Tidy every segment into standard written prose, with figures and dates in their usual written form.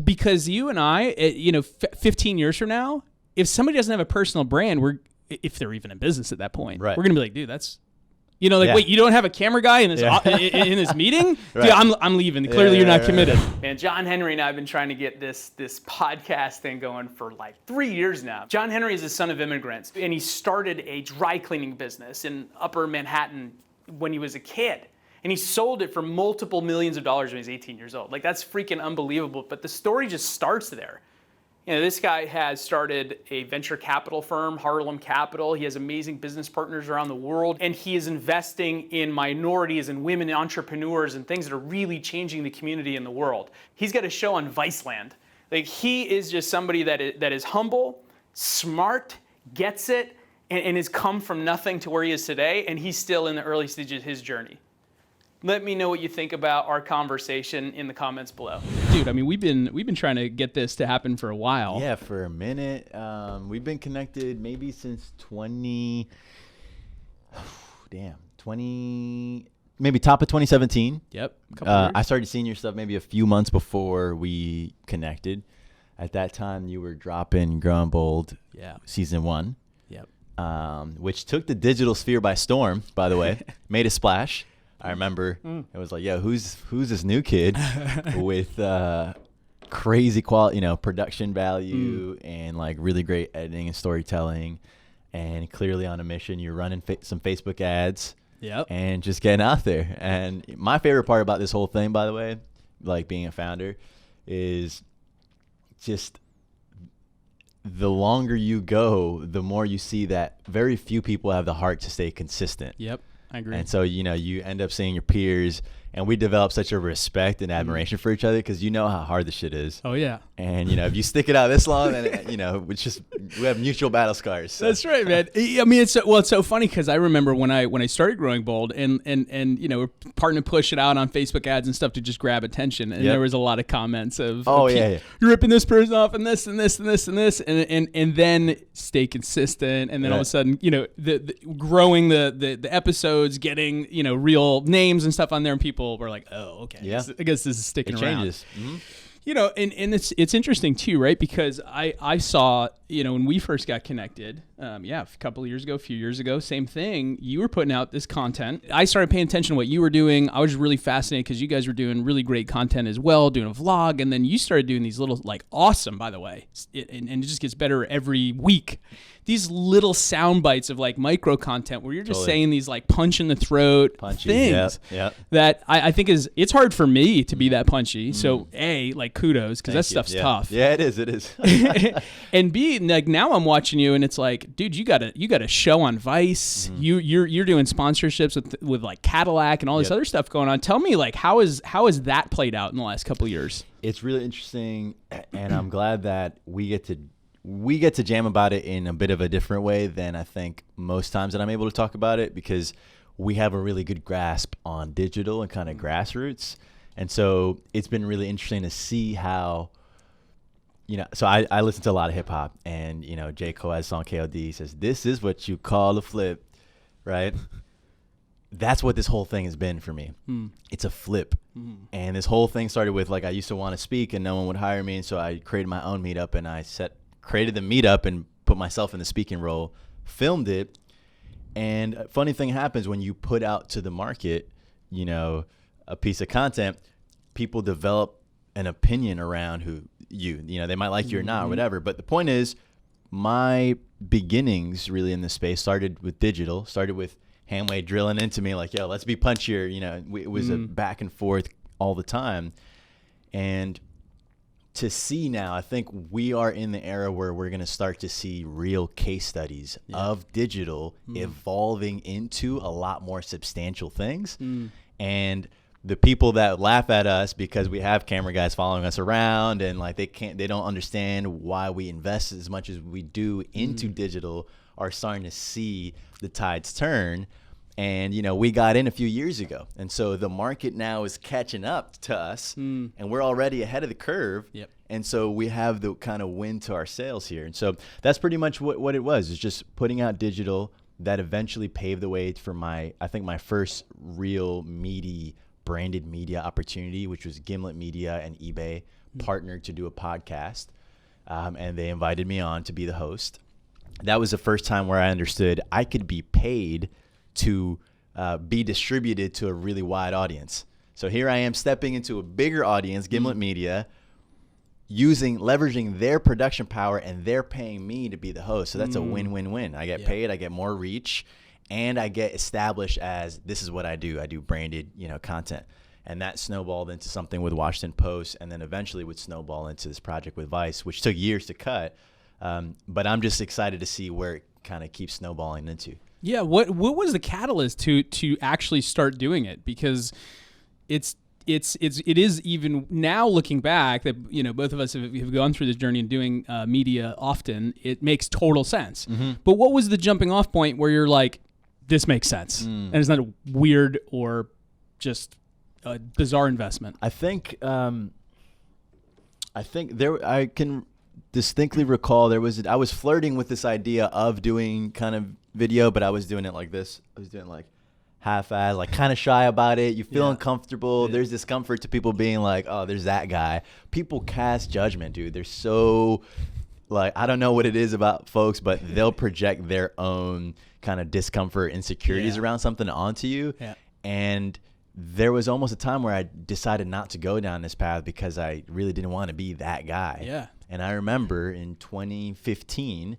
Because you and I, 15 years from now, if somebody doesn't have a personal brand, if they're even in business at that point, right. we're going to be like, dude, that's, wait, you don't have a camera guy in this in this meeting? Right. Dude, I'm leaving. Clearly you're not committed. Man, John Henry and I have been trying to get this podcast thing going for like 3 years now. John Henry is the son of immigrants, and he started a dry cleaning business in Upper Manhattan when he was a kid. And he sold it for multiple millions of dollars when he was 18 years old. Like, that's freaking unbelievable. But the story just starts there. This guy has started a venture capital firm, Harlem Capital. He has amazing business partners around the world. And he is investing in minorities and women entrepreneurs and things that are really changing the community in the world. He's got a show on Viceland. Like, he is just somebody that is humble, smart, gets it, and has come from nothing to where he is today. And he's still in the early stages of his journey. Let me know what you think about our conversation in the comments below. Dude, I mean, we've been trying to get this to happen for a while. Yeah, for a minute. We've been connected maybe since maybe top of 2017. Yep. I started seeing your stuff maybe a few months before we connected. At that time, you were dropping Growing Bold season 1. Yep. Which took the digital sphere by storm, by the way. Made a splash. I remember it was like, yo, who's this new kid with crazy quality, production value and like really great editing and storytelling, and clearly on a mission. You're running some Facebook ads, and just getting out there. And my favorite part about this whole thing, by the way, like being a founder, is just the longer you go, the more you see that very few people have the heart to stay consistent. Yep. I agree. And so, you end up seeing your peers, and we develop such a respect and admiration for each other because you know how hard this shit is. Oh, yeah. And, if you stick it out this long, then, we have mutual battle scars. So. That's right, man. I mean, it's so funny because I remember when I started Growing Bold and we're starting to push it out on Facebook ads and stuff to just grab attention. And there was a lot of comments of, you're ripping this person off and this and this and this and this. And then stay consistent. And then all of a sudden, the growing the episodes, getting, real names and stuff on there, and people were like, oh, okay. Yeah. I guess this is sticking around. It changes. Mm-hmm. And it's interesting too, right? Because I saw, when we first got connected, a couple of years ago, a few years ago, same thing. You were putting out this content. I started paying attention to what you were doing. I was really fascinated because you guys were doing really great content as well, doing a vlog. And then you started doing these little, awesome, by the way. And it just gets better every week. These little sound bites of micro content where you're just saying these punch in the throat things that I think it's hard for me to be that punchy. So kudos, because that stuff's tough. Yeah, it is. And B, now I'm watching you and it's like, dude, you got a show on Vice. You're doing sponsorships with Cadillac and all this other stuff going on. Tell me how has that played out in the last couple of years? It's really interesting, and I'm glad that we get to jam about it in a bit of a different way than I think most times that I'm able to talk about it, because we have a really good grasp on digital and kind of grassroots. And so it's been really interesting to see how, so I listen to a lot of hip hop, and, J. Cole has a song KOD says, "This is what you call a flip," right? That's what this whole thing has been for me. It's a flip. And this whole thing started with I used to want to speak and no one would hire me. And so I created my own meetup, and I created the meetup and put myself in the speaking role, filmed it. And a funny thing happens when you put out to the market, a piece of content, people develop an opinion around they might like you or not or whatever. But the point is, my beginnings really in this space started with digital, started with Hamway drilling into me yo, let's be punchier. It was a back and forth all the time. And to see now, I think we are in the era where we're going to start to see real case studies of digital evolving into a lot more substantial things. And the people that laugh at us because we have camera guys following us around and they don't understand why we invest as much as we do into digital are starting to see the tides turn. And, we got in a few years ago. And so the market now is catching up to us, and we're already ahead of the curve. Yep. And so we have the kind of wind to our sails here. And so that's pretty much what it was. It's just putting out digital that eventually paved the way for my first real meaty branded media opportunity, which was Gimlet Media and eBay partnered to do a podcast, and they invited me on to be the host. That was the first time where I understood I could be paid to be distributed to a really wide audience. So here I am stepping into a bigger audience, Gimlet Media, leveraging their production power, and they're paying me to be the host. So that's a win-win-win. I get paid, I get more reach, and I get established as this is what I do. I do branded, content. And that snowballed into something with Washington Post, and then eventually would snowball into this project with Vice, which took years to cut. But I'm just excited to see where it kind of keeps snowballing into. Yeah, what was the catalyst to actually start doing it? Because it is even now looking back that both of us have gone through this journey and doing media often. It makes total sense. But what was the jumping off point where you're like, this makes sense, and it's not weird or just a bizarre investment? I think I can distinctly recall I was flirting with this idea of doing kind of video, but I was doing it like this. I was doing like half-assed, like kind of shy about it. You feel uncomfortable. There's discomfort to people being like, oh, there's that guy. People cast judgment, dude. They're so I don't know what it is about folks, but they'll project their own kind of discomfort, insecurities around something onto you. Yeah. And there was almost a time where I decided not to go down this path because I really didn't want to be that guy. Yeah. And I remember in 2015,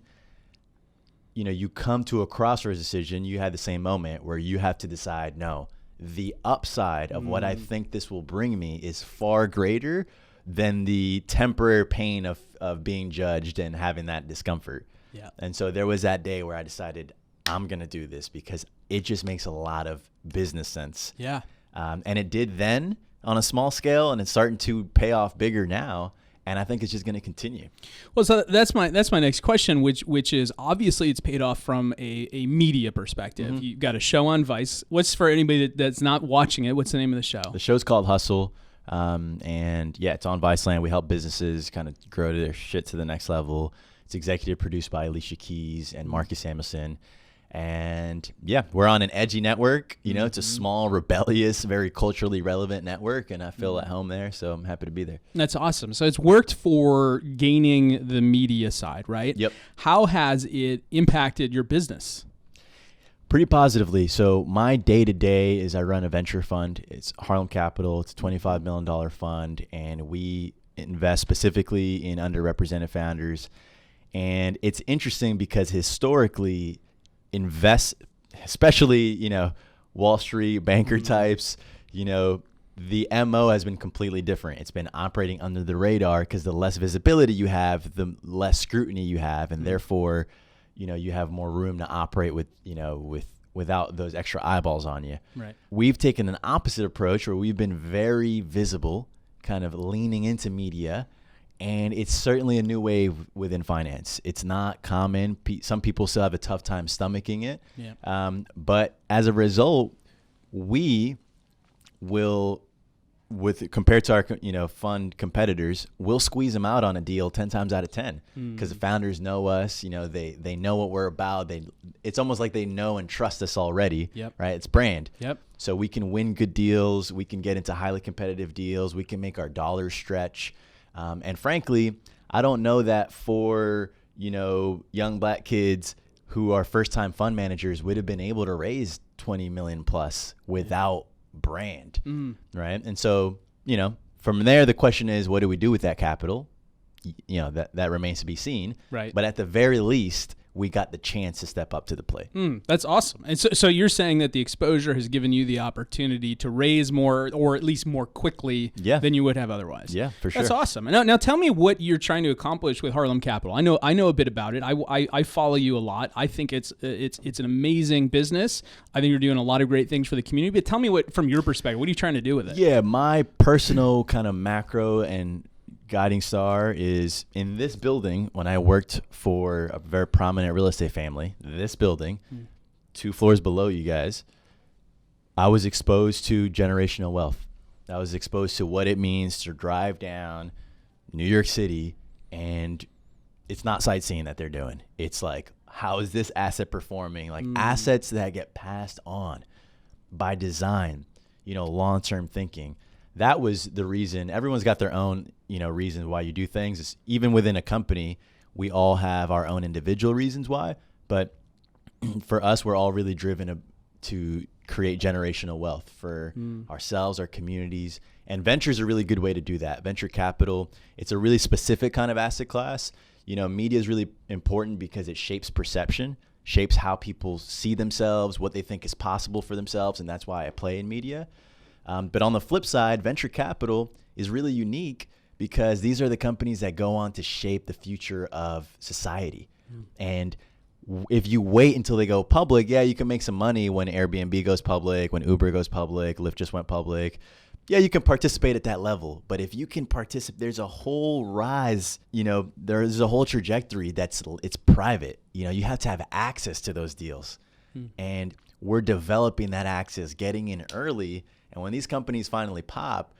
you come to a crossroads decision. You had the same moment where you have to decide, no, the upside of what I think this will bring me is far greater than the temporary pain of being judged and having that discomfort. Yeah. And so there was that day where I decided I'm going to do this because it just makes a lot of business sense. Yeah. And it did then on a small scale, and it's starting to pay off bigger now. And I think it's just going to continue. Well, so that's my next question, which is obviously it's paid off from a media perspective. You've got a show on Vice. What's for anybody that's not watching it? What's the name of the show? The show's called Hustle. And yeah, it's on Viceland. We help businesses kind of grow their shit to the next level. It's executive produced by Alicia Keys and Marcus Samuelson. And yeah, we're on an edgy network. It's a small, rebellious, very culturally relevant network, and I feel at home there, so I'm happy to be there. That's awesome. So it's worked for gaining the media side, right? Yep. How has it impacted your business? Pretty positively. So my day-to-day is I run a venture fund. It's Harlem Capital. It's a $25 million fund, and we invest specifically in underrepresented founders. And it's interesting because historically, especially, Wall Street banker types, the MO has been completely different. It's been operating under the radar because the less visibility you have, the less scrutiny you have. And therefore, you have more room to operate without those extra eyeballs on you. Right. We've taken an opposite approach where we've been very visible, kind of leaning into media. And it's certainly a new wave within finance. It's not common. Some people still have a tough time stomaching it. Yeah. But as a result, we will, compared to our fund competitors, we'll squeeze them out on a deal 10 times out of 10 because the founders know us. They know what we're about. It's almost like they know and trust us already. Yep. Right. It's brand. Yep. So we can win good deals. We can get into highly competitive deals. We can make our dollars stretch. And frankly, I don't know that for, young black kids who are first-time fund managers would have been able to raise 20 million plus without brand, right? And so, from there, the question is, what do we do with that capital? That remains to be seen. Right. But at the very least, we got the chance to step up to the plate. That's awesome. And so you're saying that the exposure has given you the opportunity to raise more, or at least more quickly than you would have otherwise. Yeah, for sure. That's awesome. Now tell me what you're trying to accomplish with Harlem Capital. I know a bit about it. I follow you a lot. I think it's an amazing business. I think you're doing a lot of great things for the community. But tell me from your perspective, what are you trying to do with it? Yeah, my personal kind of macro and guiding star is in this building. When I worked for a very prominent real estate family, this building, 2 floors below you guys, I was exposed to generational wealth. I was exposed to what it means to drive down New York City, and it's not sightseeing that they're doing. It's like, how is this asset performing? Like assets that get passed on by design, long-term thinking. that was the reason. Everyone's got their own, reasons why you do things. Even within a company, we all have our own individual reasons why. But for us, we're all really driven to create generational wealth for ourselves, our communities. And venture is a really good way to do that. Venture capital, it's a really specific kind of asset class. Media is really important because it shapes perception, shapes how people see themselves, what they think is possible for themselves, and that's why I play in media. But on the flip side, venture capital is really unique because these are the companies that go on to shape the future of society. And if you wait until they go public, yeah, you can make some money when Airbnb goes public, when Uber goes public, Lyft just went public. Yeah, you can participate at that level. But if you can participate, there's a whole rise, there's a whole trajectory it's private. You have to have access to those deals. And we're developing that access, getting in early. And when these companies finally pop,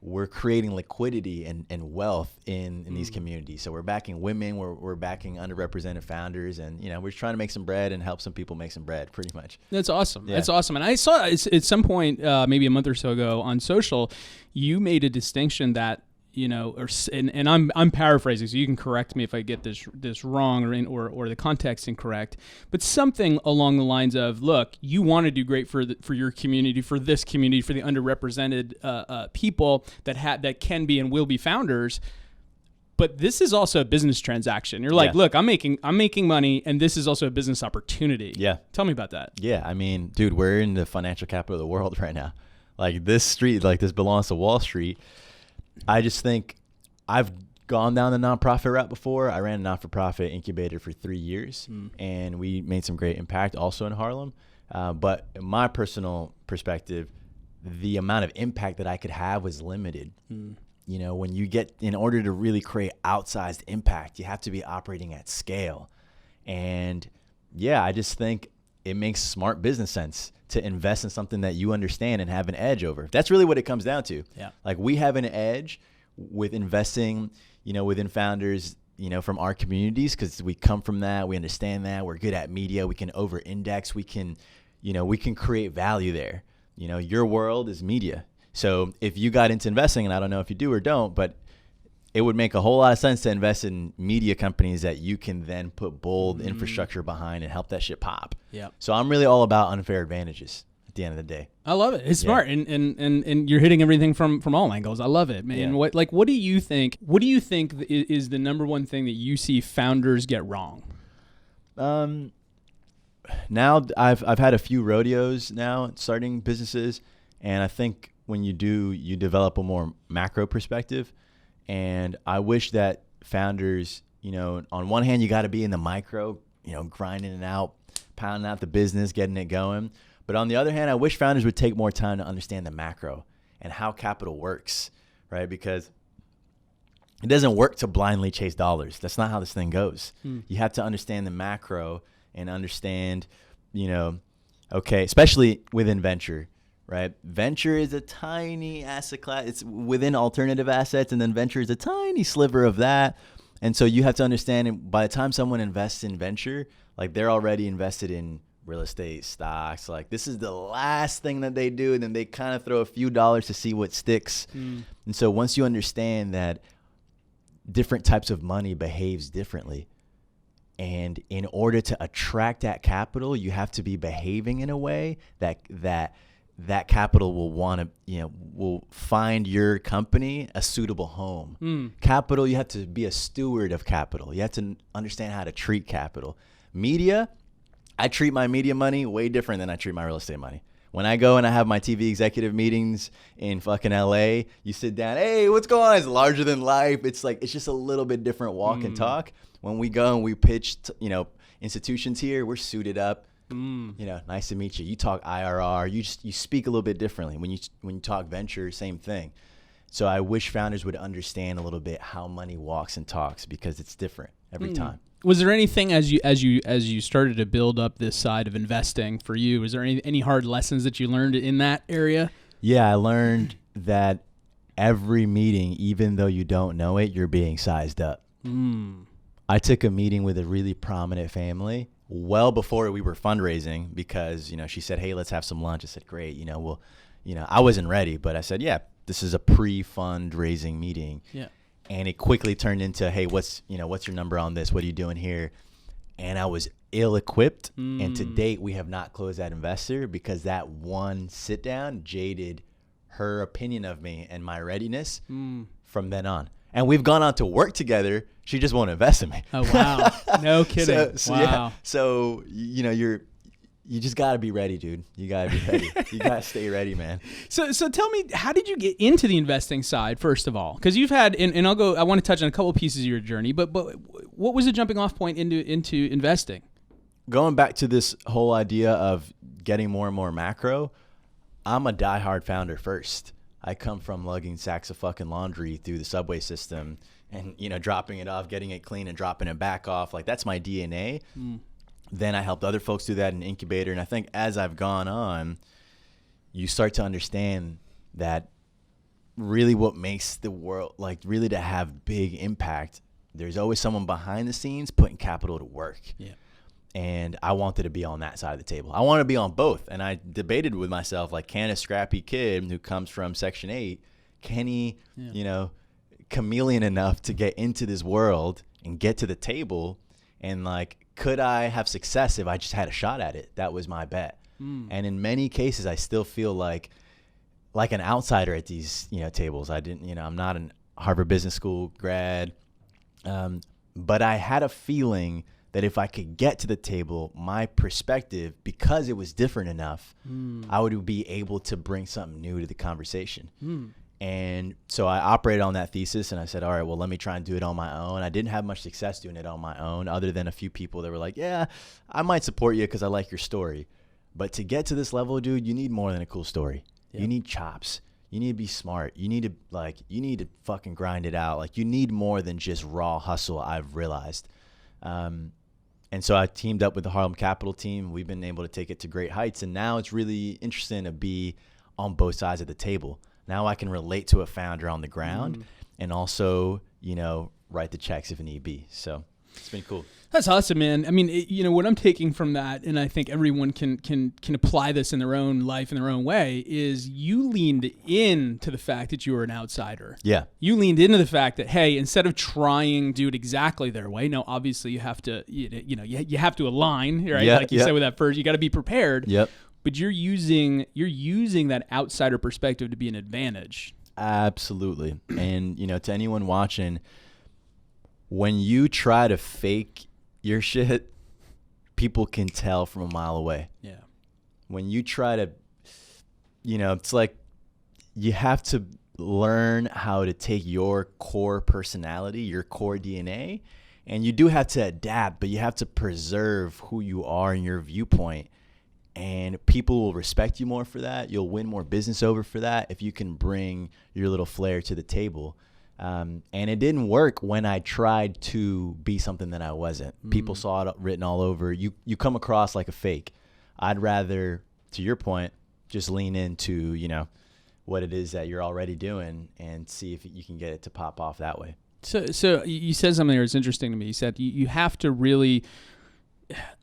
we're creating liquidity and wealth in these communities. So we're backing women, we're backing underrepresented founders, and we're trying to make some bread and help some people make some bread, pretty much. That's awesome. Yeah. That's awesome. And I saw at some point, maybe a month or so ago on social, you made a distinction that and I'm paraphrasing, so you can correct me if I get this wrong or the context incorrect, but something along the lines of, look, you want to do great for your community, for this community, for the underrepresented people that can be and will be founders. But this is also a business transaction. You're like, look, I'm making money, and this is also a business opportunity. Yeah. Tell me about that. Yeah, I mean, dude, we're in the financial capital of the world right now. Like this street, this belongs to Wall Street. I just think I've gone down the nonprofit route before. I ran a not-for-profit incubator for 3 years, and we made some great impact also in Harlem. But in my personal perspective, the amount of impact that I could have was limited. When you in order to really create outsized impact, you have to be operating at scale. And yeah, I just think it makes smart business sense to invest in something that you understand and have an edge over. That's really what it comes down to. Yeah. We have an edge with investing, within founders, from our communities, because we come from that. We understand that. We're good at media. We can over-index. We can create value there. Your world is media. So if you got into investing, and I don't know if you do or don't, but it would make a whole lot of sense to invest in media companies that you can then put bold infrastructure behind and help that shit pop. Yeah. So I'm really all about unfair advantages at the end of the day. I love it. It's smart, and you're hitting everything from all angles. I love it, man. Yeah. What do you think? What do you think is the number one thing that you see founders get wrong? Now I've had a few rodeos now starting businesses, and I think when you develop a more macro perspective. And I wish that founders, on one hand, you got to be in the micro, grinding it out, pounding out the business, getting it going. But on the other hand, I wish founders would take more time to understand the macro and how capital works, right? Because it doesn't work to blindly chase dollars. That's not how this thing goes. You have to understand the macro and understand, especially within venture. Right. Venture is a tiny asset class. It's within alternative assets, and then venture is a tiny sliver of that. And so you have to understand, by the time someone invests in venture, they're already invested in real estate, stocks. This is the last thing that they do, and then they kind of throw a few dollars to see what sticks. And so once you understand that different types of money behaves differently, and in order to attract that capital, you have to be behaving in a way that capital will want to, will find your company a suitable home. Capital, you have to be a steward of capital. You have to understand how to treat capital. Media, I treat my media money way different than I treat my real estate money. When I go and I have my TV executive meetings in fucking LA, you sit down, hey, what's going on? It's larger than life. It's just a little bit different walk and talk. When we go and we pitch, institutions here, we're suited up. Nice to meet you. You talk IRR. You speak a little bit differently. When you talk venture, same thing. So I wish founders would understand a little bit how money walks and talks, because it's different every time. Was there anything as you started to build up this side of investing for you? Was there any hard lessons that you learned in that area? Yeah, I learned that every meeting, even though you don't know it, you're being sized up. I took a meeting with a really prominent family well before we were fundraising, because she said, hey, let's have some lunch. I said, great, we'll I wasn't ready, but I said, yeah, this is a pre-fundraising meeting. Yeah. And it quickly turned into, hey, what's your number on this? What are you doing here? And I was ill-equipped. And to date, we have not closed that investor because that one sit-down jaded her opinion of me and my readiness from then on. And we've gone on to work together. She just won't invest in me. Oh, wow. No kidding. Wow. Yeah. So, you just got to be ready, dude. You got to be ready. You got to stay ready, man. So tell me, how did you get into the investing side, first of all? Because you've had, and I want to touch on a couple pieces of your journey, but what was the jumping off point into investing? Going back to this whole idea of getting more and more macro, I'm a diehard founder first. I come from lugging sacks of fucking laundry through the subway system and, dropping it off, getting it clean and dropping it back off. Like, that's my DNA. Then I helped other folks do that in incubator. And I think as I've gone on, you start to understand that really what makes the world, like, really to have big impact, there's always someone behind the scenes putting capital to work. Yeah. And I wanted to be on that side of the table. I want to be on both. And I debated with myself, like, can a scrappy kid who comes from Section 8, can he, chameleon enough to get into this world and get to the table? And, like, could I have success if I just had a shot at it? That was my bet. And in many cases, I still feel like an outsider at these, tables. I didn't, I'm not a Harvard Business School grad. But I had a feeling that if I could get to the table, my perspective, because it was different enough, I would be able to bring something new to the conversation. And so I operated on that thesis, and I said, all right, well, let me try and do it on my own. I didn't have much success doing it on my own, other than a few people that were like, yeah, I might support you because I like your story. But to get to this level, dude, you need more than a cool story. Yep. You need chops. You need to be smart. You need to fucking grind it out. Like, you need more than just raw hustle, I've realized. And so I teamed up with the Harlem Capital team. We've been able to take it to great heights. And now it's really interesting to be on both sides of the table. Now I can relate to a founder on the ground and also, write the checks if need be. So it's been cool. That's awesome, man. I mean, what I'm taking from that, and I think everyone can apply this in their own life in their own way, is you leaned into the fact that you were an outsider. Yeah. You leaned into the fact that, hey, instead of trying to do it exactly their way, now obviously you have to, you have to align, right? Yeah, like you said with that first, you got to be prepared. Yep. But you're using that outsider perspective to be an advantage. Absolutely. And, to anyone watching, when you try to fake your shit, people can tell from a mile away. Yeah. When you try to, it's like you have to learn how to take your core personality, your core DNA, and you do have to adapt, but you have to preserve who you are and your viewpoint. And people will respect you more for that. You'll win more business over for that if you can bring your little flair to the table. And it didn't work when I tried to be something that I wasn't. People saw it written all over. You come across like a fake. I'd rather, to your point, just lean into, what it is that you're already doing and see if you can get it to pop off that way. So you said something that was interesting to me. You said you have to really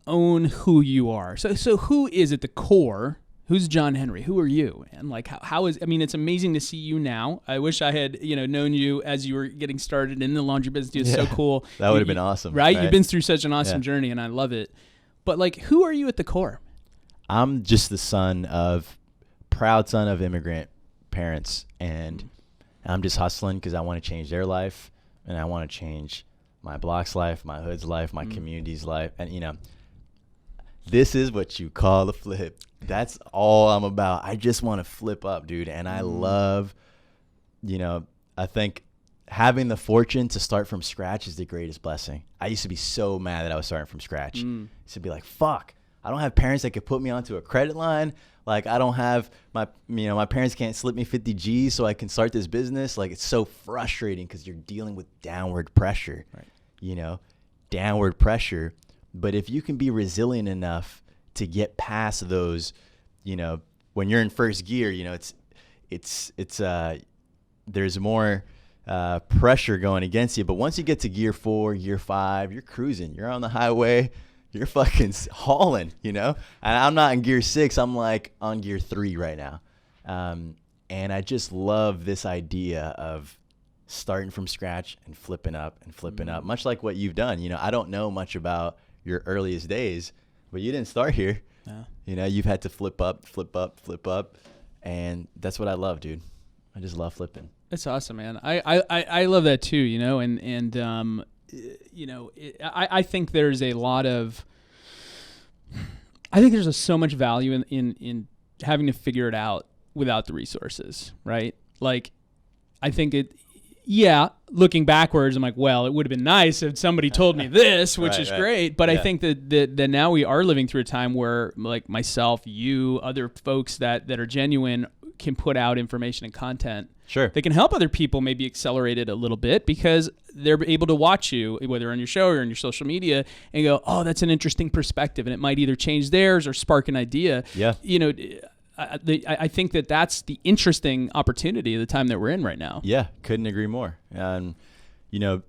own who you are. So who is at the core? Who's John Henry? Who are you? And like, how is, it's amazing to see you now. I wish I had, known you as you were getting started in the laundry business. It's so cool. That would have been awesome. Right? You've been through such an awesome journey and I love it. But like, who are you at the core? I'm just the proud son of immigrant parents. And I'm just hustling because I want to change their life and I want to change my block's life, my hood's life, my community's life. And, this is what you call a flip. That's all I'm about. I just want to flip up, dude. And I love, I think having the fortune to start from scratch is the greatest blessing. I used to be so mad that I was starting from scratch. I used to be like, fuck, I don't have parents that could put me onto a credit line. Like, I don't have my parents can't slip me 50 G's so I can start this business. Like, it's so frustrating because you're dealing with downward pressure, right? Downward pressure. But if you can be resilient enough to get past those, when you're in first gear, it's there's more pressure going against you. But once you get to gear 4, gear 5, you're cruising. You're on the highway. You're fucking hauling, And I'm not in gear 6. I'm like on gear 3 right now. And I just love this idea of starting from scratch and flipping up and flipping up, much like what you've done. You know, I don't know much about your earliest days, but you didn't start here. Yeah. You know, you've had to flip up, flip up, flip up. And that's what I love, dude. I just love flipping. That's awesome, man. I love that too, you know, and you know, I think there's a lot of, I think there's so much value in having to figure it out without the resources, right? Like, I think looking backwards, I'm like, well, it would have been nice if somebody told me this, which is great. But I think that now we are living through a time where, like myself, you, other folks that are genuine can put out information and content. Sure. They can help other people maybe accelerate it a little bit because they're able to watch you, whether on your show or on your social media, and go, oh, that's an interesting perspective. And it might either change theirs or spark an idea. Yeah. You know, I think that's the interesting opportunity of the time that we're in right now. Yeah, couldn't agree more. And, you know,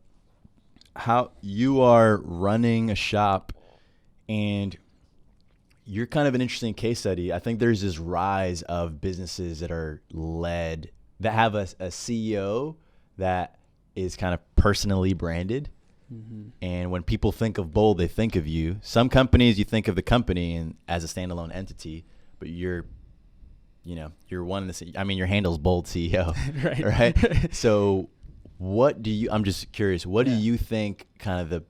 how you are running a shop and you're kind of an interesting case study. I think there's this rise of businesses that are led, that have a CEO that is kind of personally branded. Mm-hmm. And when people think of Bold, they think of you. Some companies, you think of the company and as a standalone entity, but you're one of the, I mean, your handle's Bold CEO, right? So I'm just curious, what do you think kind of the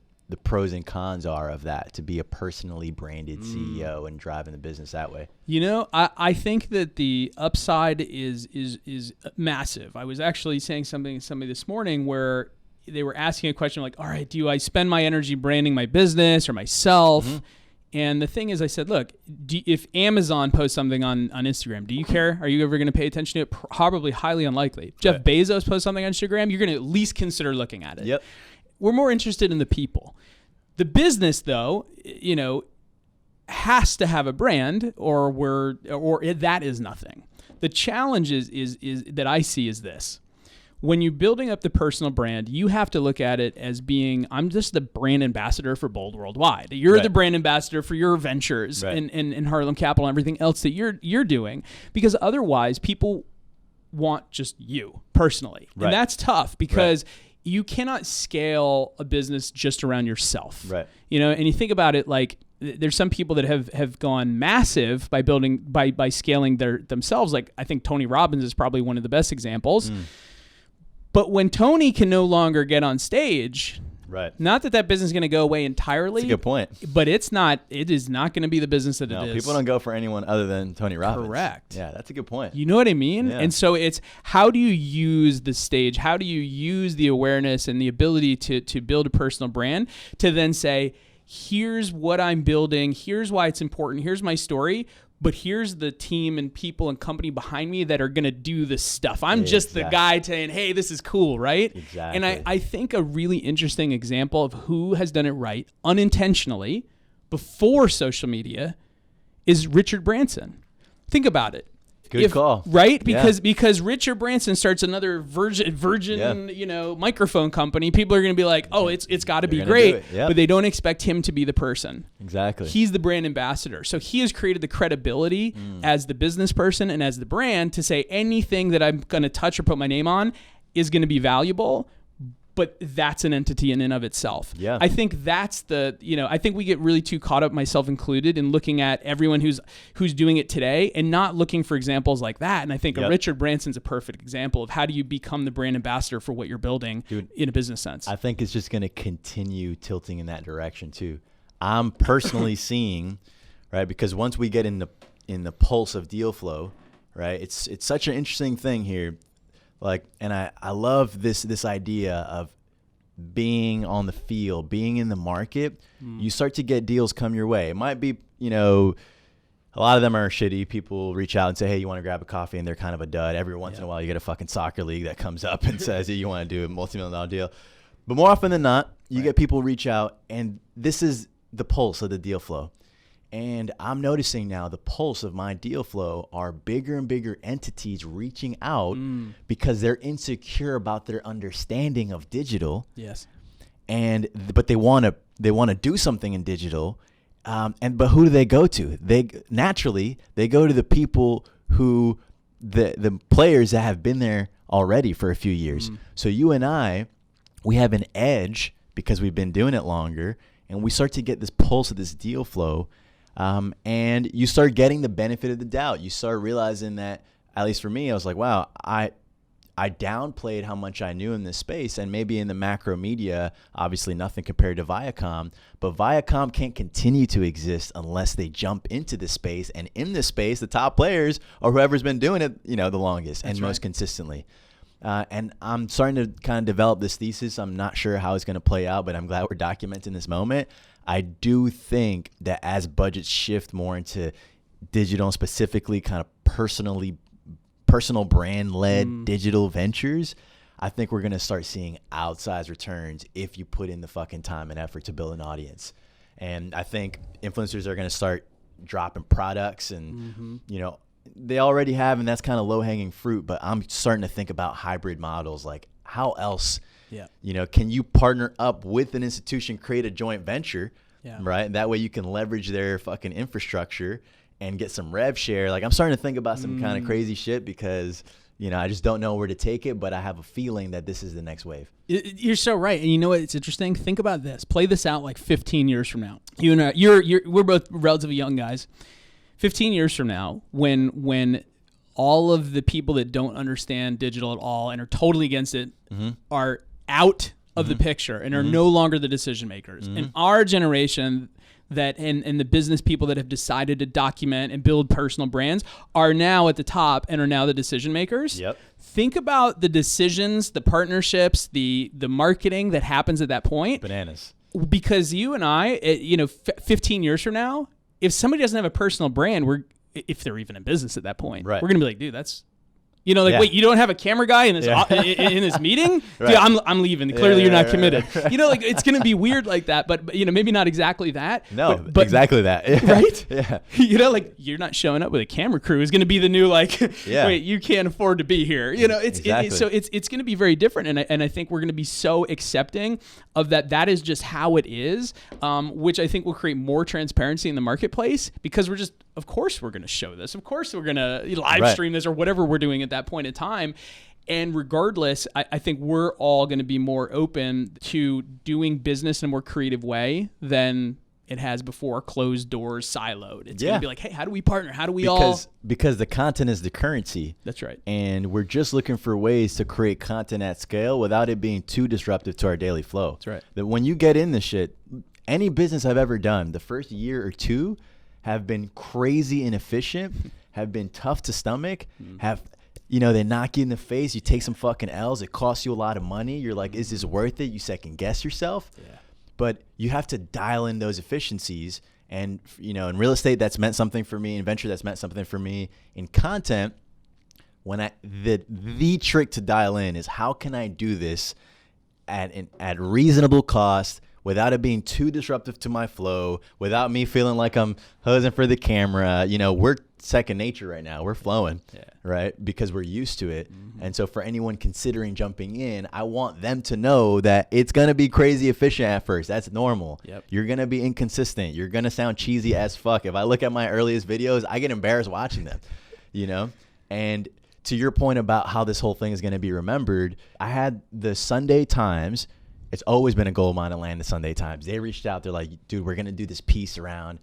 pros and cons are of that, to be a personally branded CEO and driving the business that way? You know, I think that the upside is massive. I was actually saying something to somebody this morning where they were asking a question like, all right, do I spend my energy branding my business or myself? Mm-hmm. And the thing is, I said, look, if Amazon posts something on Instagram, do you care? Are you ever going to pay attention to it? Probably highly unlikely. Jeff Bezos posts something on Instagram, you're going to at least consider looking at it. Yep. We're more interested in the people. The business, though, you know, has to have a brand, or that is nothing. The challenge is that I see is this. When you're building up the personal brand, you have to look at it as being, I'm just the brand ambassador for Bold Worldwide. You're the brand ambassador for your ventures and Harlem Capital and everything else that you're doing, because otherwise people want just you personally. And that's tough because you cannot scale a business just around yourself. Right. You know, and you think about it like, there's some people that have gone massive by building, by scaling themselves. Like, I think Tony Robbins is probably one of the best examples. But when Tony can no longer get on stage, not that business is going to go away entirely. That's a good point. But it is not going to be the business that it is. People don't go for anyone other than Tony Robbins. Correct. Yeah, that's a good point. You know what I mean? Yeah. And so it's, how do you use the stage? How do you use the awareness and the ability to build a personal brand to then say, here's what I'm building, here's why it's important, here's my story, but here's the team and people and company behind me that are going to do this stuff. I'm just the guy saying, hey, this is cool, right? Exactly. And I think a really interesting example of who has done it right unintentionally before social media is Richard Branson. Think about it. Good call. Right? Because Richard Branson starts another Virgin microphone company. People are going to be like, oh, it's got to be great. But they don't expect him to be the person. Exactly. He's the brand ambassador. So he has created the credibility as the business person and as the brand to say anything that I'm going to touch or put my name on is going to be valuable. But that's an entity in and of itself. Yeah. I think that's I think we get really too caught up, myself included, in looking at everyone who's doing it today and not looking for examples like that. And I think Richard Branson's a perfect example of how do you become the brand ambassador for what you're building in a business sense. I think it's just going to continue tilting in that direction too. I'm personally seeing, right, because once we get in the pulse of deal flow, right, it's such an interesting thing here. Like, and I love this idea of being on the field, being in the market. You start to get deals come your way. It might be, a lot of them are shitty. People reach out and say, hey, you want to grab a coffee? And they're kind of a dud. Every once in a while, you get a fucking soccer league that comes up and says, hey, you want to do a multi-million-dollar deal. But more often than not, you get people reach out, and this is the pulse of the deal flow. And I'm noticing now the pulse of my deal flow are bigger and bigger entities reaching out because they're insecure about their understanding of digital. Yes. But they want to do something in digital. But who do they go to? They go to the people who the players that have been there already for a few years. So you and I, we have an edge because we've been doing it longer, and we start to get this pulse of this deal flow, and you start getting the benefit of the doubt. You start realizing that, at least for me, I was like, wow, I downplayed how much I knew in this space, and maybe in the macro media, obviously nothing compared to Viacom, but Viacom can't continue to exist unless they jump into this space, and in this space, the top players are whoever's been doing it, the longest and most consistently. And I'm starting to kind of develop this thesis. I'm not sure how it's going to play out, but I'm glad we're documenting this moment. I do think that as budgets shift more into digital and specifically kind of personal brand-led digital ventures, I think we're going to start seeing outsized returns if you put in the fucking time and effort to build an audience. And I think influencers are going to start dropping products and, they already have, and that's kind of low-hanging fruit, but I'm starting to think about hybrid models. Like, how else, can you partner up with an institution, create a joint venture, right? That way you can leverage their fucking infrastructure and get some rev share. Like, I'm starting to think about some kind of crazy shit because, I just don't know where to take it, but I have a feeling that this is the next wave. You're so right. And you know what? It's interesting. Think about this. Play this out like 15 years from now. You and I, we're both relatively young guys. 15 years from now, when all of the people that don't understand digital at all and are totally against it are out of the picture and are no longer the decision makers. And our generation and the business people that have decided to document and build personal brands are now at the top and are now the decision makers. Yep. Think about the decisions, the partnerships, the marketing that happens at that point. Bananas. Because you and I, 15 years from now, if somebody doesn't have a personal brand, if they're even in business at that point, we're gonna be like, dude, that's, wait, you don't have a camera guy in this in this meeting? Dude, I'm leaving. Clearly, you're not committed. It's gonna be weird like that, but maybe not exactly that. No, but exactly that. Right? Yeah. You're not showing up with a camera crew is gonna be the new wait, you can't afford to be here. It's gonna be very different, and I think we're gonna be so accepting of that. That is just how it is, which I think will create more transparency in the marketplace because of course we're going to show this. Of course we're going to live stream this or whatever we're doing at that point in time. And regardless, I think we're all going to be more open to doing business in a more creative way than it has before, closed doors, siloed. It's going to be like, hey, how do we partner? How do we Because the content is the currency. That's right. And we're just looking for ways to create content at scale without it being too disruptive to our daily flow. That's right. That when you get in this shit, any business I've ever done, the first year or two have been crazy inefficient, have been tough to stomach, they knock you in the face, you take some fucking L's, it costs you a lot of money, you're like, is this worth it? You second guess yourself. Yeah. But you have to dial in those efficiencies, and in real estate that's meant something for me, in venture that's meant something for me, in content, the trick to dial in is how can I do this at reasonable cost, without it being too disruptive to my flow, without me feeling like I'm hosing for the camera. We're second nature right now. We're flowing, right? Because we're used to it. And so for anyone considering jumping in, I want them to know that it's going to be crazy efficient at first. That's normal. Yep. You're going to be inconsistent. You're going to sound cheesy as fuck. If I look at my earliest videos, I get embarrassed watching them, And to your point about how this whole thing is going to be remembered, I had the Sunday Times. It's always been a gold mine to land the Sunday Times. They reached out. They're like, dude, we're going to do this piece around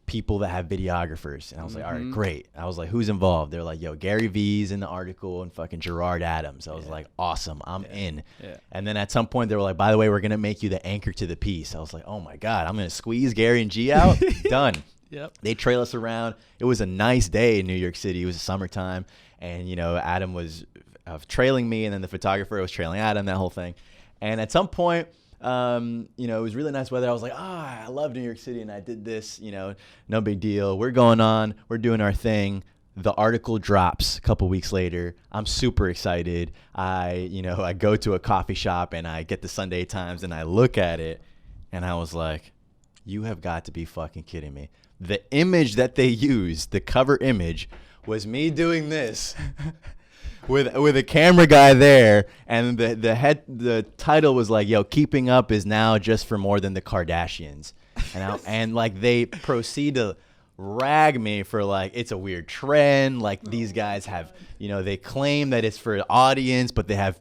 people that have videographers. And I was like, all right, great. I was like, who's involved? They're like, yo, Gary V's in the article and fucking Gerard Adams. I was like, awesome. I'm in. Yeah. And then at some point they were like, by the way, we're going to make you the anchor to the piece. I was like, oh my God, I'm going to squeeze Gary and G out. Done. Yep. They trail us around. It was a nice day in New York City. It was summertime. And, Adam was trailing me, and then the photographer was trailing Adam, that whole thing. And at some point, it was really nice weather. I was like, I love New York City, and I did this, no big deal. We're going on. We're doing our thing. The article drops a couple weeks later. I'm super excited. I go to a coffee shop, and I get the Sunday Times, and I look at it, and I was like, you have got to be fucking kidding me. The image that they used, the cover image, was me doing this. With a camera guy there, and the title was like, yo, keeping up is now just for more than the Kardashians. And like they proceed to rag me for like it's a weird trend. Like these guys have, they claim that it's for the audience, but they have,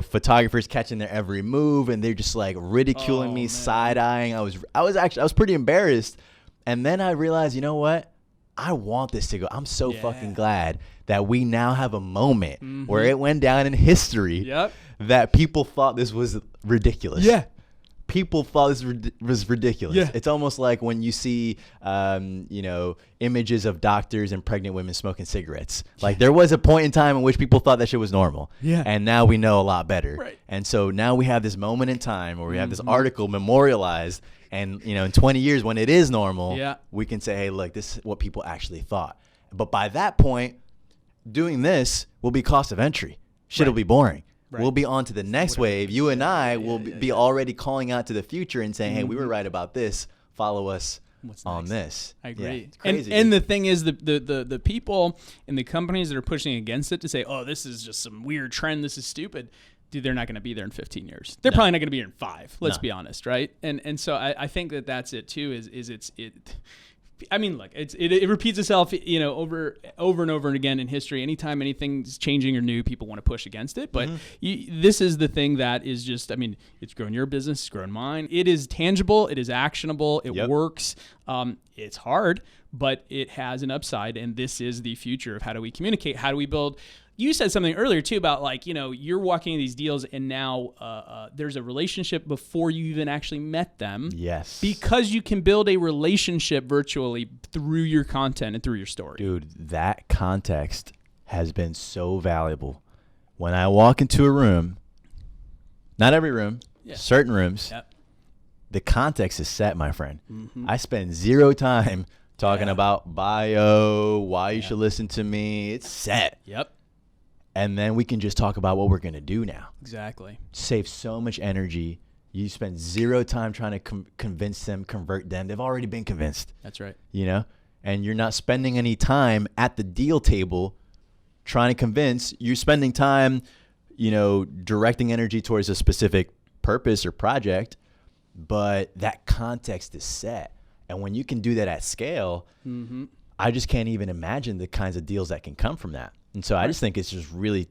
photographers catching their every move, and they're just like ridiculing me, side eyeing. I was pretty embarrassed, and then I realized, you know what? I want this to go. I'm so fucking glad that we now have a moment where it went down in history that people thought this was ridiculous. Yeah. People thought this was ridiculous. Yeah. It's almost like when you see, images of doctors and pregnant women smoking cigarettes. Like there was a point in time in which people thought that shit was normal. Yeah. And now we know a lot better. Right. And so now we have this moment in time where we have this article memorialized. And, in 20 years when it is normal, we can say, hey, look, this is what people actually thought. But by that point, doing this will be cost of entry. Shit will be boring. Right. We'll be on to the next wave. You and I will be already calling out to the future and saying, hey, we were right about this. Follow us on this. I agree. Yeah, it's crazy. And the thing is, the people and the companies that are pushing against it to say, oh, this is just some weird trend, this is stupid. Dude, they're not going to be there in 15 years. They're probably not going to be here in 5. Let's be honest, right? And so I think that's it too. I mean, look, it repeats itself, over and over again in history. Anytime anything's changing or new, people want to push against it. But this is the thing that is just, I mean, it's growing your business, it's growing mine. It is tangible, it is actionable, it works. It's hard, but it has an upside, and this is the future of how do we communicate, how do we build. You said something earlier too about like, you're walking in these deals and now there's a relationship before you even actually met them. Yes. Because you can build a relationship virtually through your content and through your story. Dude, that context has been so valuable. When I walk into a room, not every room, certain rooms, the context is set, my friend. I spend zero time talking about bio, why you should listen to me. It's set. Yep. And then we can just talk about what we're going to do now. Exactly. Save so much energy. You spend zero time trying to convince them, convert them. They've already been convinced. That's right. And you're not spending any time at the deal table trying to convince. You're spending time, directing energy towards a specific purpose or project, but that context is set. And when you can do that at scale, I just can't even imagine the kinds of deals that can come from that. And so I just think it's just really,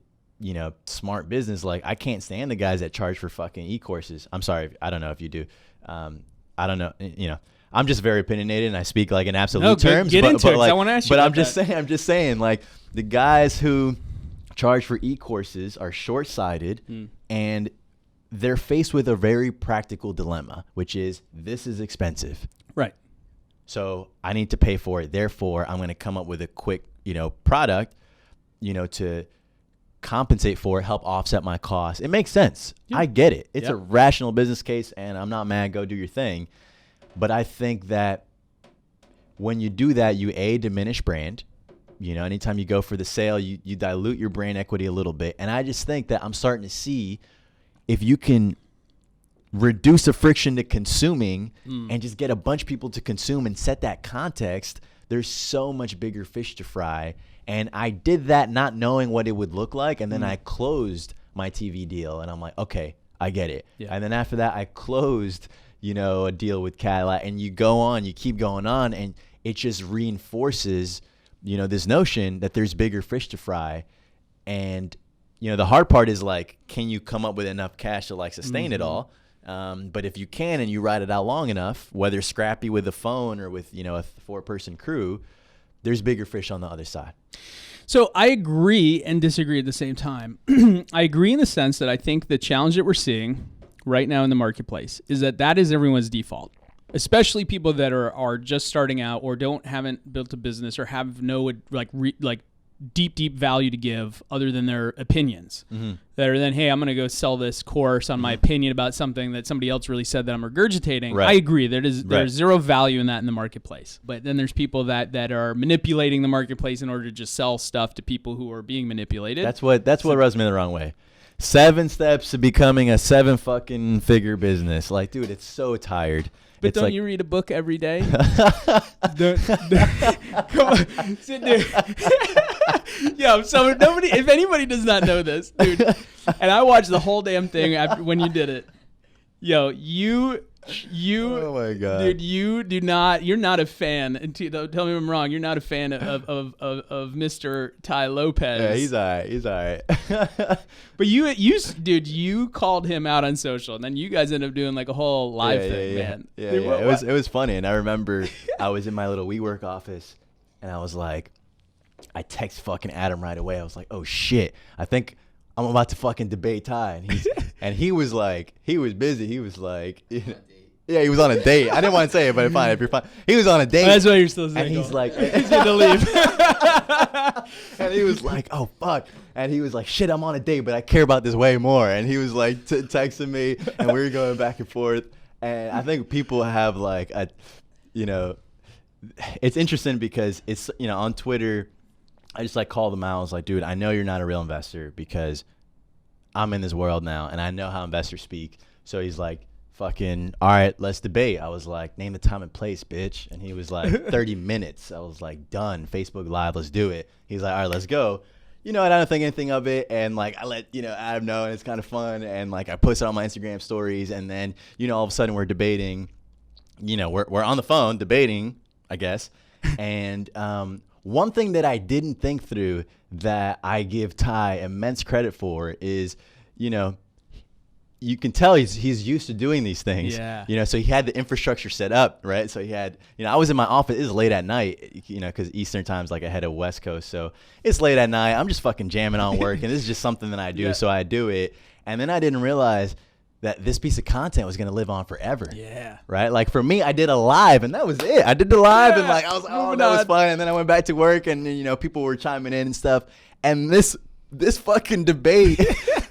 smart business. Like I can't stand the guys that charge for fucking e-courses. I'm sorry. I don't know if you do. I don't know. I'm just very opinionated and I speak like in absolute terms. Get into it. Like, I want to ask you. But I'm just saying like the guys who charge for e-courses are short-sighted and they're faced with a very practical dilemma, which is this is expensive. Right. So I need to pay for it. Therefore, I'm going to come up with a quick, product, to compensate for it, help offset my costs. It makes sense. Yeah. I get it. It's a rational business case, and I'm not mad. Go do your thing. But I think that when you do that, you diminish brand. Anytime you go for the sale, you dilute your brand equity a little bit. And I just think that I'm starting to see if you can reduce the friction to consuming and just get a bunch of people to consume and set that context, there's so much bigger fish to fry. And I did that not knowing what it would look like. And then I closed my TV deal and I'm like, okay, I get it. Yeah. And then after that, I closed, a deal with Cadillac, and you go on, you keep going on, and it just reinforces, this notion that there's bigger fish to fry. And, the hard part is like, can you come up with enough cash to like sustain it all? But if you can and you ride it out long enough, whether scrappy with a phone or with, a 4-person crew, there's bigger fish on the other side. So I agree and disagree at the same time. I agree in the sense that I think the challenge that we're seeing right now in the marketplace is that is everyone's default, especially people that are just starting out or haven't built a business or have no deep value to give other than their opinions. That are then, hey, I'm going to go sell this course on my opinion about something that somebody else really said that I'm regurgitating. Right. I agree. There's zero value in that in the marketplace. But then there's people that are manipulating the marketplace in order to just sell stuff to people who are being manipulated. That's what rubs me the wrong way. 7 steps to becoming a 7 fucking figure business. Like, dude, it's so tired. But it's don't you read a book every day? Come on, sit there. Yo, so if anybody does not know this, dude, and I watched the whole damn thing when you did it. Yo, you Oh my god, dude, you're not a fan. And tell me if I'm wrong. You're not a fan of Mr. Ty Lopez. Yeah, he's all right. But you called him out on social, and then you guys ended up doing like a whole live thing, man. Yeah, Dude, yeah. It was funny, and I remember I was in my little WeWork office, and I was like, I text fucking Adam right away. I was like, oh shit, I think I'm about to fucking debate Ty, and he was like, he was busy. He was like, yeah, he was on a date. I didn't want to say it, but fine, if you're fine. He was on a date. That's why you're still single. And he's like, he's going to leave. and he was like, oh fuck. And he was like, shit, I'm on a date, but I care about this way more. And he was like texting me, and we were going back and forth. And I think people have like it's interesting because it's, on Twitter, I just like call them out. I was like, dude, I know you're not a real investor because I'm in this world now and I know how investors speak. So he's like, fucking, all right, let's debate. I was like, name the time and place, bitch. And he was like, 30 minutes. I was like, done. Facebook Live, let's do it. He's like, all right, let's go. And I don't think anything of it. And like, I let, Adam know, and it's kind of fun. And like, I post it on my Instagram stories. And then, all of a sudden we're debating, we're on the phone debating, I guess. And, one thing that I didn't think through that I give Ty immense credit for is, you can tell he's used to doing these things. Yeah. So he had the infrastructure set up, right? So he had, I was in my office. It was late at night, because Eastern time's like ahead of West Coast. So it's late at night. I'm just fucking jamming on work, and this is just something that I do. Yeah. So I do it. And then I didn't realize that this piece of content was going to live on forever. Yeah. Right? Like for me, I did a live and that was it. I did the live and like, I was like, oh, that was fun. And then I went back to work and, people were chiming in and stuff. And this fucking debate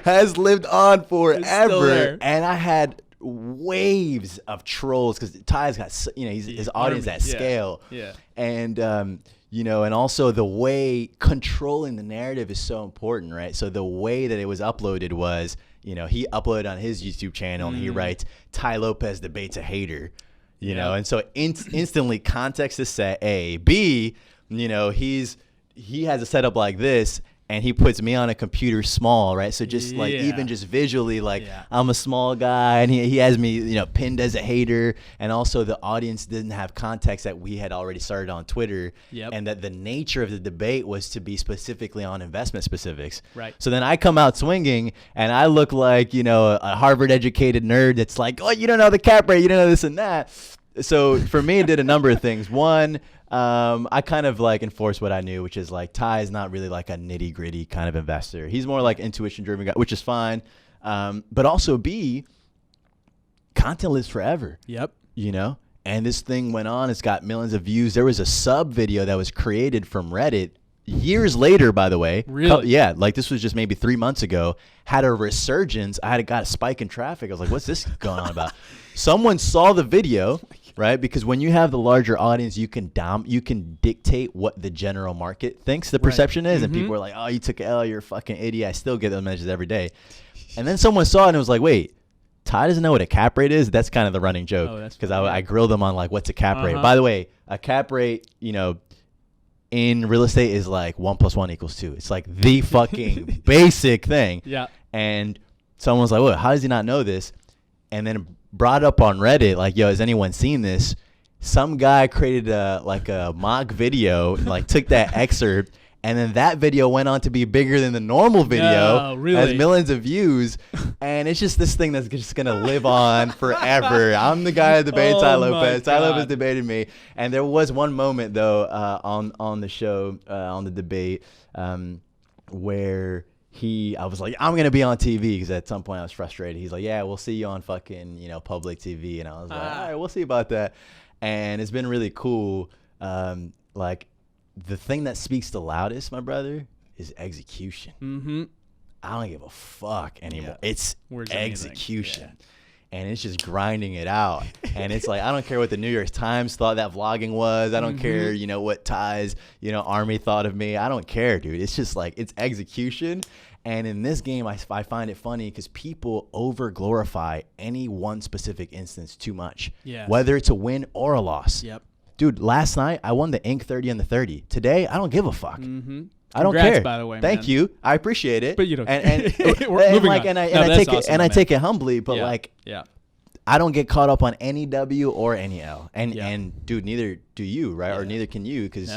has lived on forever. And I had waves of trolls because Ty's got, his audience at scale. Yeah. And, and also the way controlling the narrative is so important, right? So the way that it was uploaded was, he uploaded on his YouTube channel and he writes, Ty Lopez debates a hater, and so instantly context is set. A, B, he has a setup like this. And he puts me on a computer small, right? So just like even just visually, like I'm a small guy, and he has me, pinned as a hater. And also the audience didn't have context that we had already started on Twitter, and that the nature of the debate was to be specifically on investment specifics. Right. So then I come out swinging, and I look like a Harvard-educated nerd that's like, oh, you don't know the cap rate, you don't know this and that. So for me, it did a number of things. One, I kind of like enforced what I knew, which is like Ty is not really like a nitty gritty kind of investor. He's more like intuition driven guy, which is fine. But also B, content lives forever. Yep. And this thing went on. It's got millions of views. There was a sub video that was created from Reddit years later, by the way. Really? Yeah. Like this was just maybe 3 months ago. Had a resurgence. I had got a spike in traffic. I was like, what's this going on about? Someone saw the video, right? Because when you have the larger audience, you can dictate what the general market thinks the perception is. And people are like, oh, you took an L, you're a fucking idiot. I still get those messages every day. And then someone saw it and it was like, wait, Ty doesn't know what a cap rate is? That's kind of the running joke. Because I grilled them on like, what's a cap rate? By the way, a cap rate, in real estate is like 1 + 1 = 2. It's like the fucking basic thing. Yeah. And someone was like, well, how does he not know this? And then brought up on Reddit, like, yo, has anyone seen this? Some guy created a mock video, like took that excerpt, and then that video went on to be bigger than the normal video. No, really? Has millions of views, and it's just this thing that's just gonna live on forever. I'm the guy that debated Ty Lopez. Ty Lopez debated me, and there was one moment though on the show on the debate where I was like, I'm going to be on TV because at some point I was frustrated. He's like, yeah, we'll see you on fucking, public TV. And I was like, all right, we'll see about that. And it's been really cool. Like the thing that speaks the loudest, my brother, is execution. Mm-hmm. I don't give a fuck anymore. Yeah. It's execution. Yeah. And it's just grinding it out. And it's like, I don't care what the New York Times thought that vlogging was. I don't care, what Ty's, army thought of me. I don't care, dude. It's just like, it's execution. And in this game, I find it funny because people over-glorify any one specific instance too much. Yes. Whether it's a win or a loss. Yep. Dude, last night, I won the Inc. 30 and the 30. Today, I don't give a fuck. Mm-hmm. I don't care. By the way, Thank you. I appreciate it. But you don't. And We're moving like, on. and I take it humbly. But yeah. like, yeah. I don't get caught up on any W or any L. And dude, neither do you, right? Or neither can you, because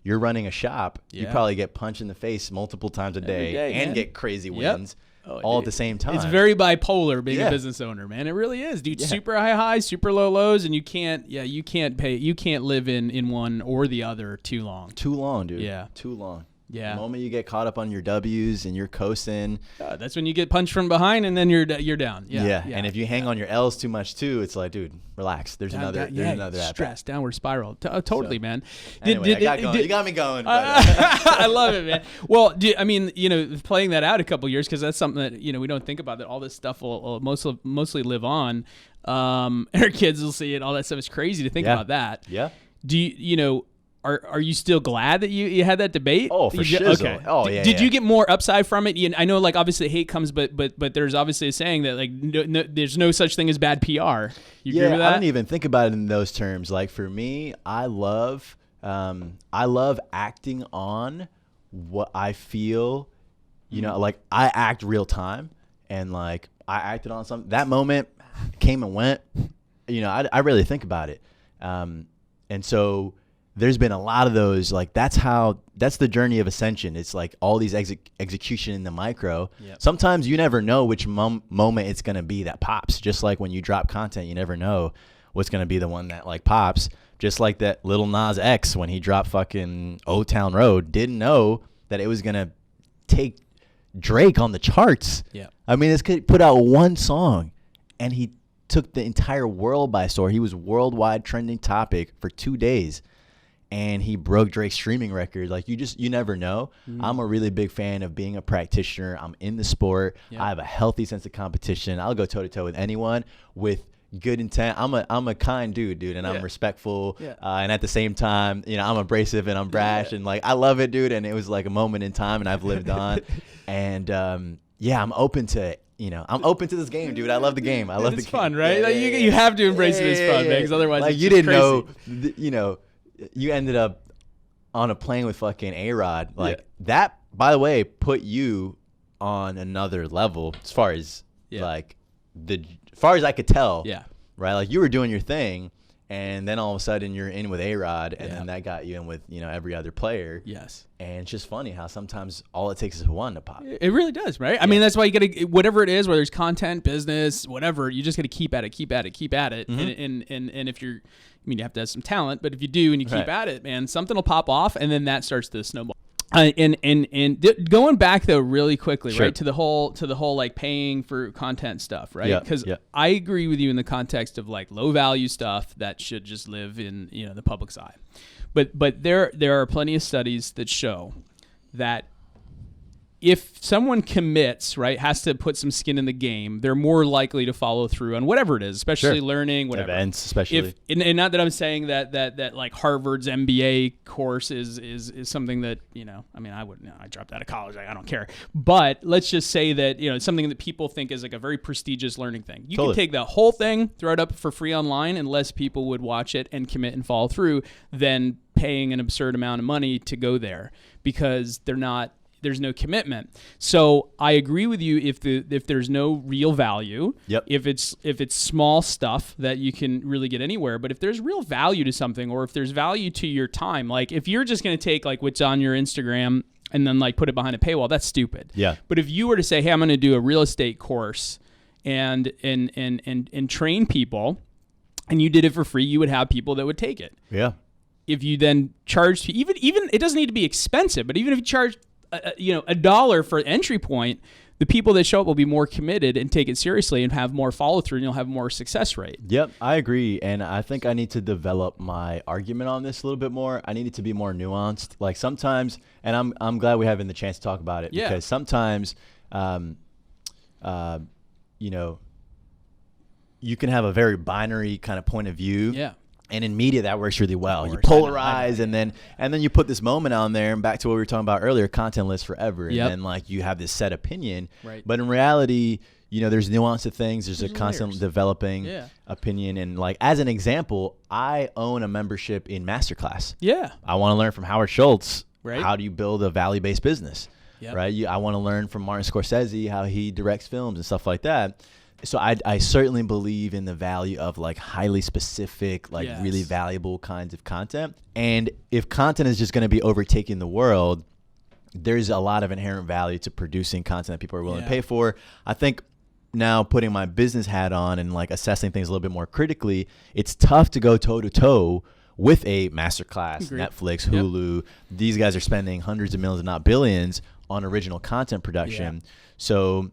you're running a shop. You probably get punched in the face multiple times a day and get crazy wins all at the same time. It's very bipolar being a business owner, man. It really is, dude. Super high highs, super low lows, and you can't live in one or the other too long. Too long, dude. Yeah. Too long. Yeah. The moment you get caught up on your W's and you're coasting, that's when you get punched from behind, and then you're down. Yeah. And if you hang on your L's too much too, it's like, dude, relax. There's another stress, downward spiral. Totally, man. Anyway, I got going. You got me going. I love it, man. Well, playing that out a couple years, because that's something that we don't think about, that all this stuff will mostly live on. Our kids will see it. All that stuff is crazy to think about that. Yeah. Do you Are you still glad that you had that debate? Oh, for sure. Okay. Oh, yeah. Did you get more upside from it? I know, like, obviously hate comes, but there's obviously a saying that, like, no, there's no such thing as bad PR. You agree with that? I don't even think about it in those terms. Like, for me, I love acting on what I feel. Like, I act real time, and like I acted on something. That moment came and went. I really think about it, and so. There's been a lot of those, like, that's the journey of ascension. It's like all these execution in the micro. Yep. Sometimes you never know which moment it's going to be that pops. Just like when you drop content, you never know what's going to be the one that, like, pops. Just like that Lil Nas X, when he dropped fucking Old Town Road, didn't know that it was going to take Drake on the charts. Yeah. I mean, this kid put out one song, and he took the entire world by storm. He was worldwide trending topic for 2 days. And he broke Drake's streaming record. Like, you never know. Mm-hmm. I'm a really big fan of being a practitioner. I'm in the sport. Yeah. I have a healthy sense of competition. I'll go toe to toe with anyone with good intent. I'm a kind dude, and I'm respectful. Yeah. And at the same time, I'm abrasive and I'm brash and, like, I love it, dude. And it was like a moment in time, and I've lived on. And I'm open to I'm open to this game, dude. I love the game. I love the game. It's fun, right? Like, you have to embrace it as fun, man, because otherwise, like, it's you just didn't crazy. know, you ended up on a plane with fucking A-Rod. Like, that, by the way, put you on another level as far as like as far as I could tell. Yeah. Right? Like, you were doing your thing, and then all of a sudden you're in with A-Rod, and then that got you in with, every other player. Yes. And it's just funny how sometimes all it takes is one to pop. It really does, right? I mean, that's why you got to, whatever it is, whether it's content, business, whatever, you just got to keep at it. Mm-hmm. And if you're, you have to have some talent, but if you do and you keep at it, man, something will pop off, and then that starts to snowball. Going back though really quickly, right, to the whole like paying for content stuff, right? Because I agree with you in the context of, like, low value stuff that should just live in the public's eye, but there are plenty of studies that show that if someone commits, right, has to put some skin in the game, they're more likely to follow through on whatever it is, especially learning, whatever. Events, especially. And not that I'm saying that like Harvard's MBA course is something that, I mean, I dropped out of college. I don't care. But let's just say that, it's something that people think is like a very prestigious learning thing. You can take the whole thing, throw it up for free online, and less people would watch it and commit and follow through than paying an absurd amount of money to go there, because there's no commitment. So I agree with you if there's no real value, if it's small stuff that you can really get anywhere, but if there's real value to something, or if there's value to your time, like if you're just going to take, like, what's on your Instagram and then, like, put it behind a paywall, that's stupid. Yeah. But if you were to say, hey, I'm going to do a real estate course and train people, and you did it for free, you would have people that would take it. Yeah. If you then charge, even it doesn't need to be expensive, but even if you charge $1 for entry point, the people that show up will be more committed and take it seriously and have more follow through, and you'll have more success rate. Yep, I agree, and I think I need to develop my argument on this a little bit more. I need it to be more nuanced. Like, sometimes, and I'm glad we're having the chance to talk about it, because sometimes, you can have a very binary kind of point of view. Yeah. And in media, that works really well. You polarize, and then you put this moment on there, and back to what we were talking about earlier, content lives forever. And then, like, you have this set opinion. Right. But in reality, there's nuance to things. There's a constant developing opinion. And, like, as an example, I own a membership in Masterclass. Yeah. I want to learn from Howard Schultz. Right. How do you build a value-based business? Yep. Right. I want to learn from Martin Scorsese how he directs films and stuff like that. So I certainly believe in the value of like highly specific, like Yes. really valuable kinds of content. And if content is just going to be overtaking the world, there's a lot of inherent value to producing content that people are willing to Yeah. pay for. I think now putting my business hat on and like assessing things a little bit more critically, it's tough to go toe to toe with a masterclass, Agreed. Netflix, Hulu. These guys are spending hundreds of millions, if not billions, on original content production. Yeah. So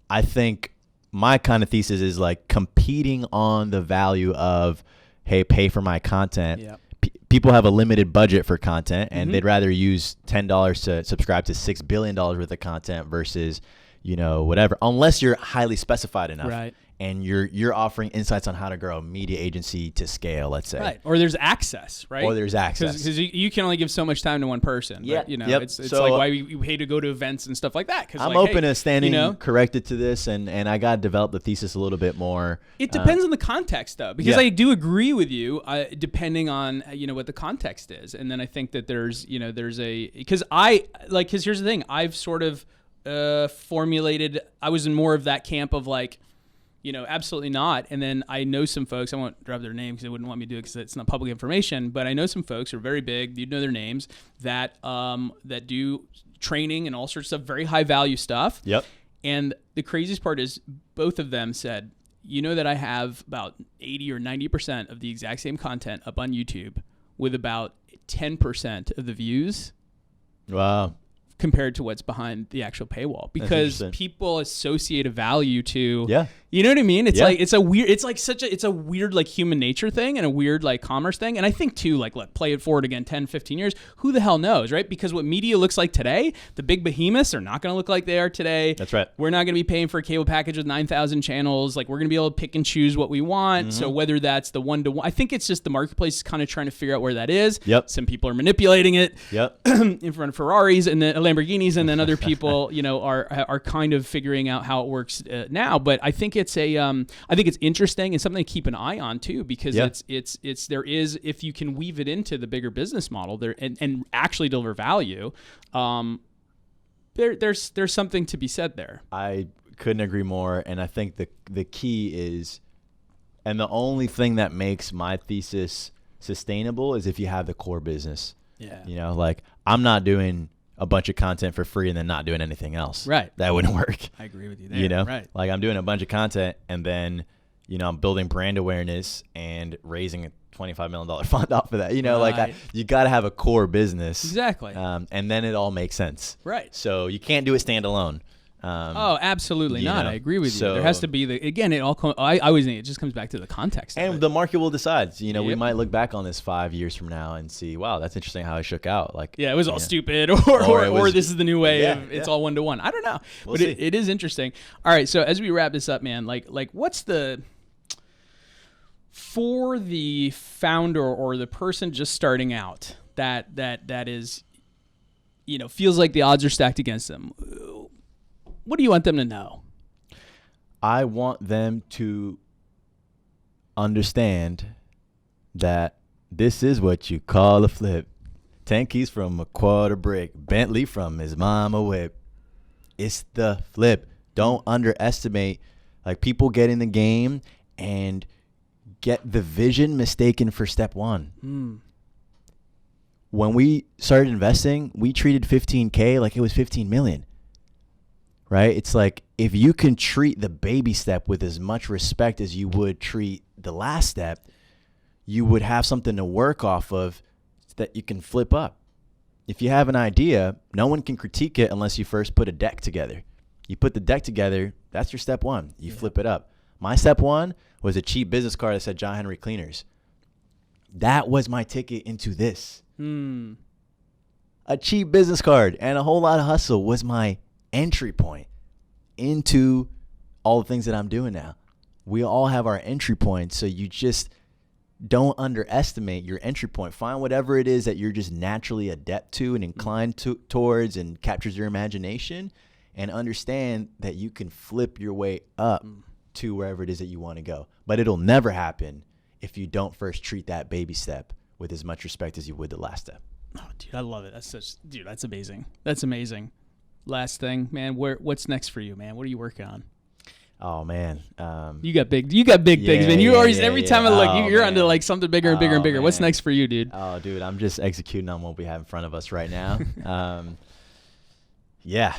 I think my kind of thesis is like competing on the value of, hey, pay for my content. Yeah. People have a limited budget for content, and Mm-hmm. they'd rather use $10 to subscribe to $6 billion worth of content versus, whatever, unless you're highly specified enough. Right. And you're offering insights on how to grow a media agency to scale, let's say. Right. Or there's access, right? Or there's access. Because you can only give so much time to one person. Yeah. But, Yep. it's So, like why we pay to go to events and stuff like that. Cause I'm like, open hey, to standing corrected to this, and I got to develop the thesis a little bit more. It depends on the context, though, because Yeah. I do agree with you, depending on what the context is, and then I think that there's because here's the thing, I've sort of formulated. I was in more of that camp of like, absolutely not, and then I know some folks. I won't drop their name because they wouldn't want me to do it because it's not public information. But I know some folks who are very big. You'd know their names that do training and all sorts of stuff, very high value stuff. Yep. And the craziest part is both of them said, that I have about 80 or 90% of the exact same content up on YouTube with about 10% of the views Wow. compared to what's behind the actual paywall, because interesting. people associate a value to, Yeah. you know what I mean? It's Yeah. like, it's a weird like human nature thing and a weird like commerce thing. And I think too, like, look, play it forward again, 10, 15 years, who the hell knows, right? Because what media looks like today, the big behemoths are not going to look like they are today. That's right. We're not going to be paying for a cable package with 9,000 channels. Like, we're going to be able to pick and choose what we want. Mm-hmm. So whether that's the one-to-one, I think it's just the marketplace is kind of trying to figure out where that is. Yep. Some people are manipulating it. Yep. In front of Ferraris and then Lamborghinis, and then other people, are kind of figuring out how it works now. But I think it's I think it's interesting and something to keep an eye on too, because Yeah. there is, if you can weave it into the bigger business model there and actually deliver value, there's something to be said there. I couldn't agree more. And I think the key is, and the only thing that makes my thesis sustainable is if you have the core business. Yeah. Like I'm not doing a bunch of content for free and then not doing anything else. Right. That wouldn't work. I agree with you there. Right. Like I'm doing a bunch of content and then, I'm building brand awareness and raising a $25 million fund off of that. Right. You got to have a core business. Exactly. And then it all makes sense. Right. So you can't do it standalone. Absolutely not. I agree with you. So- There has to be it all. I always think it just comes back to the context. of And it. the market will decide. We Yep. might look back on this 5 years from now and see, wow, that's interesting how it shook out. Like, Yeah, it was all stupid, Or it or was- this is the new way Yeah, of it's yeah. all 1-to-1. I don't know, We'll but see. it is interesting. All right, so as we wrap this up, man, like what's for the founder or the person just starting out that is, feels like the odds are stacked against them? What do you want them to know? I want them to understand that this is what you call a flip. Tanki's from a quarter brick, Bentley from his mama whip. It's the flip. Don't underestimate. Like, people get in the game and get the vision mistaken for step one. When we started investing, we treated 15K like it was 15 million. Right? It's like, if you can treat the baby step with as much respect as you would treat the last step, you would have something to work off of that you can flip up. If you have an idea, no one can critique it unless you first put a deck together. You put the deck together, that's your step one. You flip it up. My step one was a cheap business card that said John Henry Cleaners. That was my ticket into this. A cheap business card and a whole lot of hustle was my entry point into all the things that I'm doing now. We all have our entry points, so you just don't underestimate your entry point. Find whatever it is that you're just naturally adept to and inclined towards and captures your imagination, and understand that you can flip your way up to wherever it is that you want to go. But it'll never happen if you don't first treat that baby step with as much respect as you would the last step. Oh, dude, I love it. That's amazing. That's amazing. Last thing, man, what's next for you, man? What are you working on? Oh man, You got big things, man. You always every time I look, you're onto like something bigger and bigger and bigger. What's Man. next for you, dude? Oh, dude, I'm just executing on what we have in front of us right now. Yeah.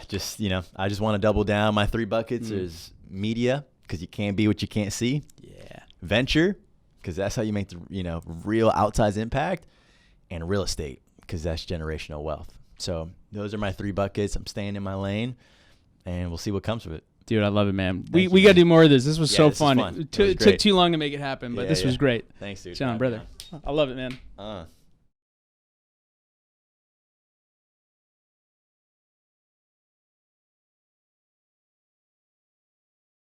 Just, I just want to double down. My 3 buckets is media, because you can't be what you can't see. Yeah. Venture, because that's how you make the, real outsized impact. And real estate, because that's generational wealth. So those are my 3 buckets. I'm staying in my lane, and we'll see what comes of it. Dude, I love it, man. Thank We you, got to man. do more of this. This was so this is fun. fun. It It was took great. too long to make it happen, but this was great. Thanks, dude. John, brother. I love it, man.